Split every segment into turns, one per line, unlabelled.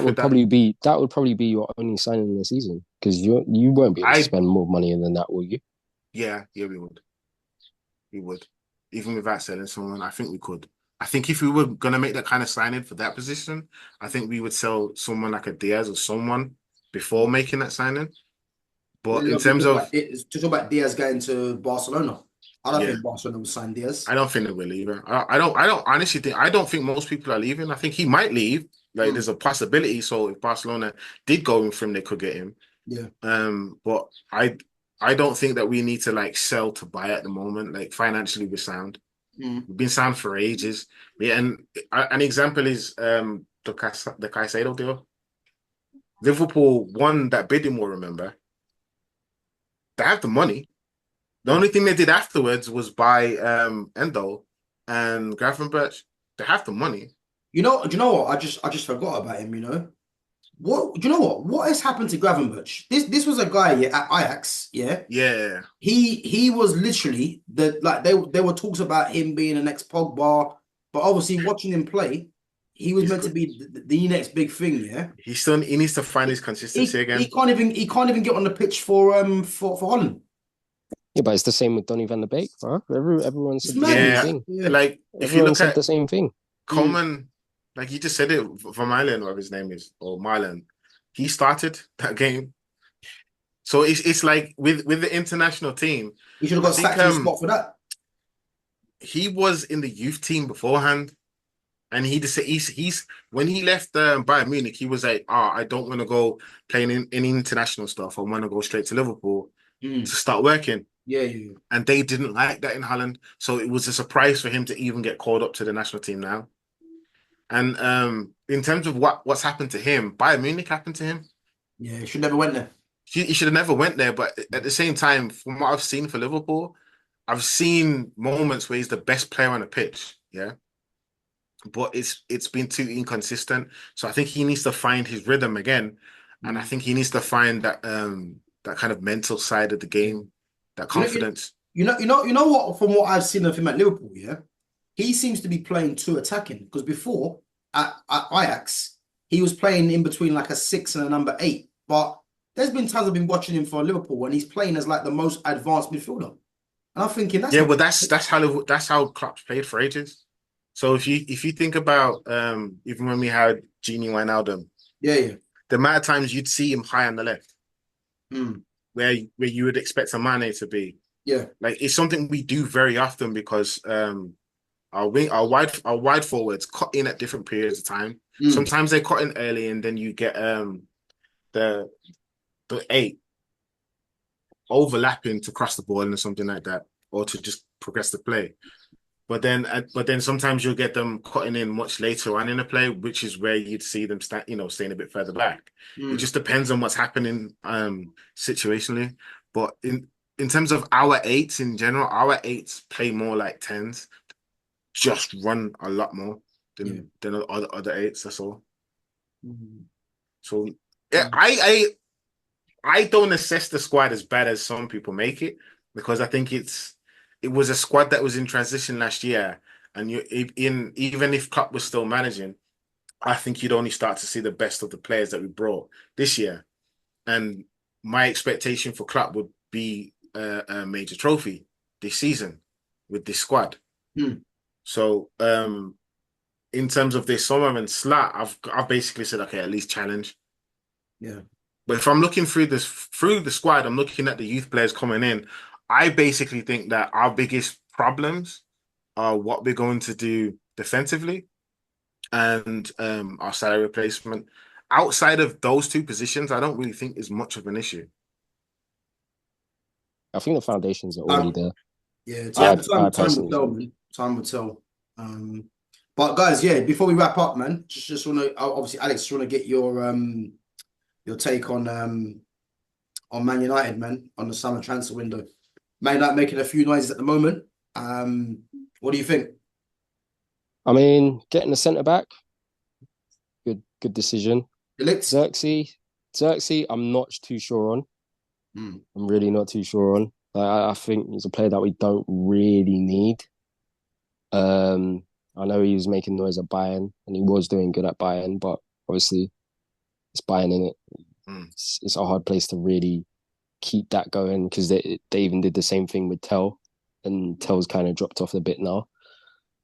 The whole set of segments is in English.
for that.
That would probably be your only signing in the season because you won't be able to
I
spend more money than that, will you?
Yeah, we would. Even without selling someone, I think we could. I think if we were gonna make that kind of signing for that position, I think we would sell someone like a Diaz or someone before making that signing.
What
But
do
in
you think
terms
about
of,
to talk about Diaz going to Barcelona? I don't
yeah,
think Barcelona will sign Diaz.
I don't think they will either. I don't honestly think. I don't think most people are leaving. I think he might leave. Like
Mm,
there's a possibility. So if Barcelona did go in for him, they could get him.
yeah.
But I don't think that we need to like sell to buy at the moment. Like financially, we're sound.
Mm.
We've been sound for ages. Yeah, and an example is the Caicedo deal. Liverpool won that bidding war. Remember, they have the money. The
Mm.
only thing they did afterwards was buy Endo and Gravenberch. They have the money.
Do you know what? I just forgot about him, you know. What do you know what has happened to Gravenberch? This was a guy, yeah, at Ajax, yeah.
Yeah,
He was literally there were talks about him being an next Pogba, but obviously watching him play, he was
he's
meant to
good.
be the next big thing, yeah.
He needs to find his consistency
He
again.
can't even get on the pitch for Holland.
Yeah, but it's the same with Donny van der Beek, bro. Everyone
It's
said the same
madness.
Yeah,
thing.
Yeah.
like if you
Everyone
look
said
at
the same thing.
Mm.
Coleman, like you just said it for Milan, whatever his name is, or Milan, he started that game. So it's like with the international team,
He should have
I
got
think
sacked in the spot for that.
he was in the youth team beforehand, and he just he's when he left Bayern Munich, he was like, "Oh, I don't want to go playing in international stuff. I want to go straight to Liverpool
Mm.
to start working."
Yeah, yeah,
And they didn't like that in Holland, so it was a surprise for him to even get called up to the national team now. And in terms of what's happened to him, Bayern Munich happened to him.
yeah. He should never went there.
He should have never went there. But at the same time, from what I've seen for Liverpool, I've seen moments where he's the best player on the pitch. Yeah, but it's been too inconsistent. So I think he needs to find his rhythm again, and I
Mm.
think he needs to find that kind of mental side of the
Yeah.
game, that
You know, you,
confidence.
you know what? From what I've seen of him at Liverpool, yeah, he seems to be playing too attacking. Because before at Ajax, he was playing in between like a six and a number eight. But there's been times I've been watching him for Liverpool when he's playing as like the most advanced midfielder, and I'm thinking that's
Yeah,
not.
well, that's how Klopp's played for ages. So if you think about even when we had Genie Wijnaldum,
Yeah, yeah.
the amount of times you'd see him high on the left,
Mm.
where you would expect a Mane to be.
Yeah.
Like it's something we do very often because our wide forwards cut in at different periods of time.
Mm.
Sometimes they cut in early, and then you get the the eight overlapping to cross the ball and something like that, or to just progress the play. But then sometimes you'll get them cutting in much later on in the play, which is where you'd see them staying a bit further back. It
Mm.
just depends on what's happening situationally. But in terms of our eights in general, our eights play more like tens, just run a lot more
Yeah.
than other eights. That's all.
Mm.
So yeah,
Mm.
I don't assess the squad as bad as some people make it because I think it was a squad that was in transition last year, and you in even if Klopp was still managing, I think you'd only start to see the best of the players that we brought this year. And my expectation for Klopp would be a major trophy this season with this squad.
Mm.
So in terms of this summer and slot, I've basically said okay, at least challenge.
Yeah.
But if I'm looking through the squad, I'm looking at the youth players coming in. I basically think that our biggest problems are what we're going to do defensively and our salary replacement. Outside of those two positions, I don't really think is much of an issue.
I think the foundations are already
Um,
there.
yeah.
Yeah,
I
Time will
personally
tell,
think.
man. Time will tell. Um, but guys, yeah. Before we wrap up, man, just want to obviously, Alex, just want to get your take on Man United, man, on the summer transfer window. Man United making a few noises at the moment. What do you think?
I mean, getting the centre back, good decision.
Felix?
Xerxes, Xerxes, I'm not too sure on.
Mm.
I'm really not too sure on. I think he's a player that we don't really need. Um, I know he was making noise at Bayern and he was doing good at Bayern, but obviously It's Bayern in it.
Mm.
It's a hard place to really keep that going because they even did the same thing with Tell, and Tell's kind of dropped off a bit now.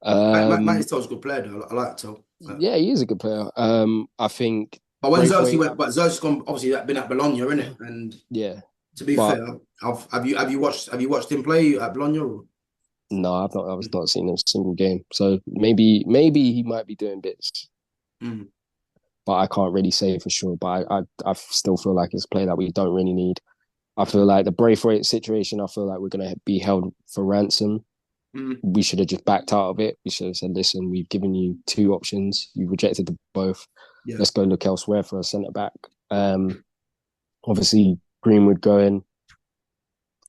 Matt Tell's a good player though. I like Tell.
Yeah, he is a good player. I think
But when Xerxes
Braithwaite,
went, but Xerxes gone obviously been at Bologna, innit? And
yeah,
to be
but
fair, have you watched him play at Bologna? Or?
no, I was not seeing a single game. So maybe he might be doing bits,
Mm.
but I can't really say for sure. But I still feel like it's a player that we don't really need. I feel like the Braithwaite situation, I feel like we're going to be held for ransom.
Mm.
We should have just backed out of it. We should have said, listen, we've given you two options. You rejected them both.
Yeah.
Let's go look elsewhere for a centre back. Obviously, Greenwood going.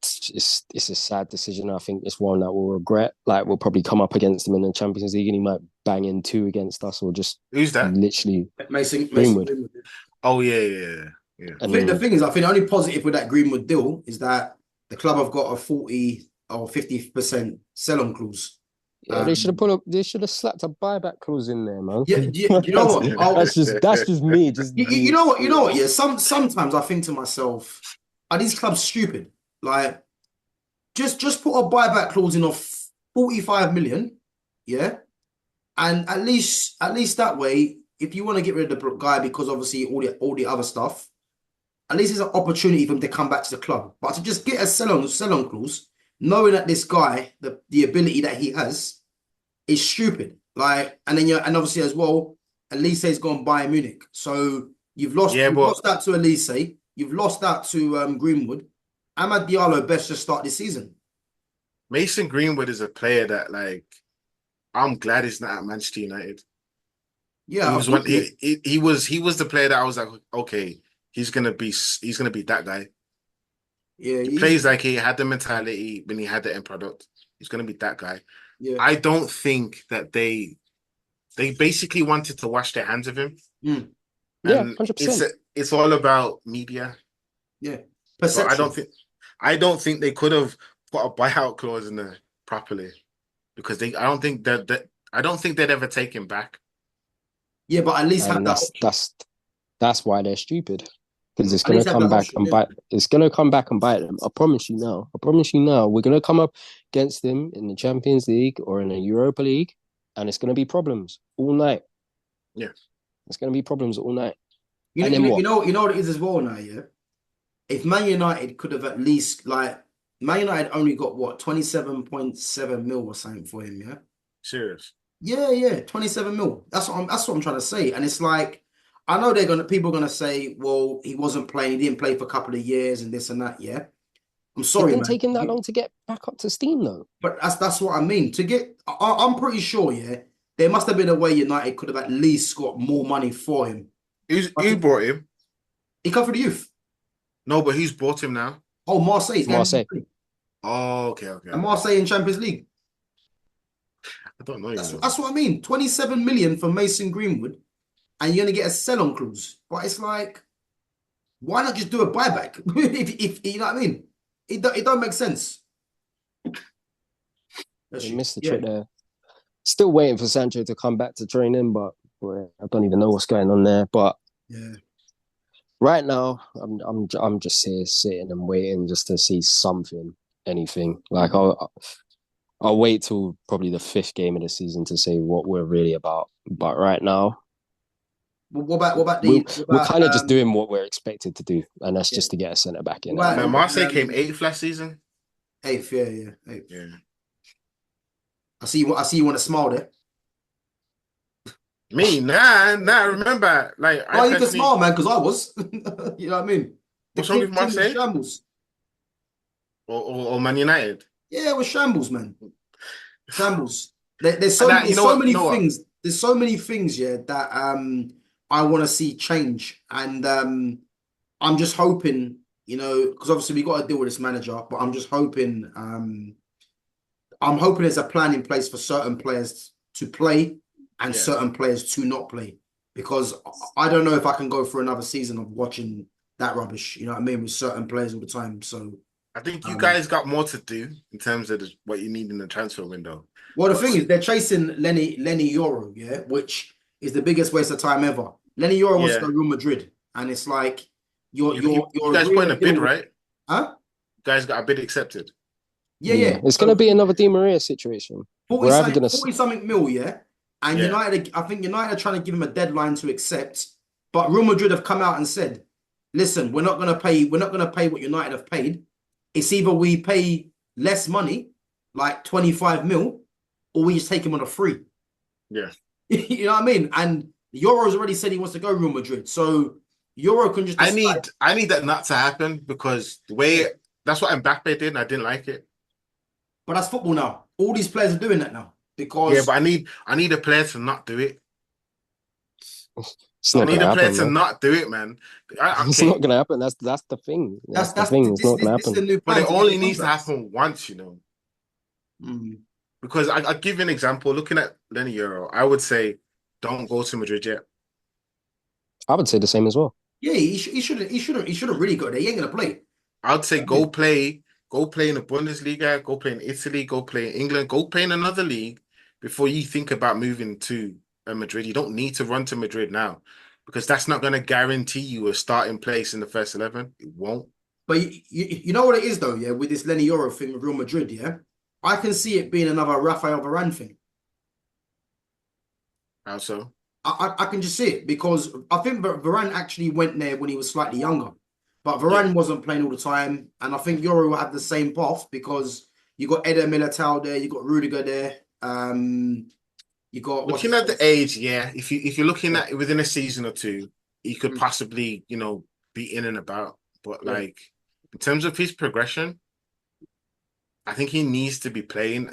It's a sad decision. I think it's one that we'll regret. Like, we'll probably come up against him in the Champions League and he might bang in two against us or just
Who's that?
literally
Mason
Greenwood.
Greenwood.
Oh yeah.
I think the thing is, I think the only positive with that Greenwood deal is that the club have got a 40 or 50% sell-on clause.
Yeah, they should have slapped a buyback clause in there, man.
Yeah, you know what?
That's just me. Just
You know what? You know what? Yeah, sometimes I think to myself, are these clubs stupid? Like, just put a buyback clause in of 45 million, yeah, and at least that way, if you want to get rid of the guy because obviously all the other stuff, at least it's an opportunity for him to come back to the club. But to just get a sell-on clause, knowing that this guy, the ability that he has, is stupid. Like, and obviously as well, Elise's gone Bayern Munich. So you've lost that to Elise, you've lost that to Greenwood. Amad Diallo best just start this season.
Mason Greenwood is a player that, like, I'm glad he's not at Manchester United.
Yeah,
he was the player that I was like, okay, he's gonna be that guy.
Yeah,
he plays like he had the mentality when he had the end product. He's gonna be that guy.
Yeah.
I don't think that they basically wanted to wash their hands of him.
Mm.
Yeah, 100%.
It's all about media.
Yeah,
perception. I don't think they could have put a buyout clause in there properly because I don't think they'd ever take him back.
Yeah, but at least have that option.
That's why they're stupid. Because it's gonna come back and bite. It's gonna come back and bite them. I promise you now. We're gonna come up against them in the Champions League or in the Europa League, and it's gonna be problems all night.
Yeah,
it's gonna be problems all night.
You know what it is as well now. Yeah, if Man United could have at least Man United only got what 27.7 mil or something for him. Yeah,
serious.
Yeah, 27 mil. That's what I'm trying to say, and it's like. I know people are gonna say, well, he wasn't playing, he didn't play for a couple of years and this and that, yeah. I'm sorry,
it didn't take him that long to get back up to steam though.
But that's what I mean. I'm pretty sure, yeah, there must have been a way United could have at least got more money for him.
Who brought him?
He come for the youth.
No, but who's brought him now?
Oh, Marseille.
Oh, okay.
And Marseille in Champions League.
I don't know.
That's what I mean. 27 million for Mason Greenwood. And you're going to get a sell-on clause. But it's like, why not just do a buyback? if you know what I mean? It don't make sense.
They missed the trick there. Still waiting for Sancho to come back to training, but I don't even know what's going on there. But
yeah,
right now, I'm just here sitting and waiting just to see anything. Like I'll wait till probably the 5th game of the season to say what we're really about. But right now,
What about
we're kind of just doing what we're expected to do, and that's just to get a centre back in.
Marseille came 8th last season.
8th, yeah. 8th.
Yeah.
I see you want to smile there.
Me, nah. Remember, like,
you can smile, man, because I was. You know what I mean?
What's wrong with Marseille?
Shambles.
Or Man United.
Yeah, it was shambles, man. Shambles. There's so many things. There's so many things, yeah, that I want to see change, and I'm just hoping, because obviously we got to deal with this manager, but I'm just hoping, there's a plan in place for certain players to play and certain players to not play, because I don't know if I can go for another season of watching that rubbish. You know what I mean, with certain players all the time. So
I think you guys got more to do in terms of what you need in the transfer window.
Well, the thing is, they're chasing Lenny Yoro, yeah, which is the biggest waste of time ever. Lenny Yoro wants to go to Real Madrid, and it's like
You
you're
guys put
agreeing
in
a
a bid,
deal,
right?
huh?
You guys got a bid accepted.
Yeah,
Yeah,
yeah.
it's
So
gonna be another Di Maria situation.
40
We're either
something,
gonna
40 something mil, yeah. And
Yeah.
United, I think United are trying to give him a deadline to accept, but Real Madrid have come out and said, "Listen, we're not gonna pay what United have paid. It's either we pay less money, like 25 mil, or we just take him on a free."
Yeah.
You know what I mean? And Euro's already said he wants to go Real Madrid, so Euro can just decide.
I need that not to happen because the way that's what Mbappe did, and I didn't like it.
But that's football now. All these players are doing that now
Yeah,
because
but I need a player to not do it.
It's
I
not
need
gonna
a player
happen,
to
bro.
not do it, man.
It's not
Okay,
gonna happen. That's the thing.
that's
That's the
that's
thing. It's
this
not
this,
gonna
this is the
happen.
new
but
plan
it
to get the
only needs to
contracts.
happen once, you know.
Mm.
Because I'll give you an example. Looking at Lenny Euro, I would say don't go to Madrid yet.
I would say the same as well.
Yeah, he shouldn't really go there. He ain't gonna play.
I'd say go play in the Bundesliga, go play in Italy, go play in England, go play in another league before you think about moving to Madrid. You don't need to run to Madrid now because that's not going to guarantee you a starting place in the first 11. It won't.
But you know what it is though, yeah, with this Lenny Euro thing with Real Madrid, yeah, I can see it being another Rafael Varane thing.
Also,
I can just see it because I think Varane actually went there when he was slightly younger, but
yeah.
Varane wasn't playing all the time, and I think Euro will have the same path because you got Eder Militao there, you got Rudiger there, you got what's
Looking
his
at the
face?
age, yeah, if you're looking
Yeah,
at it within a season or two, he could
mm,
possibly, be in and about. But
yeah.
like in terms of his progression, I think he needs to be playing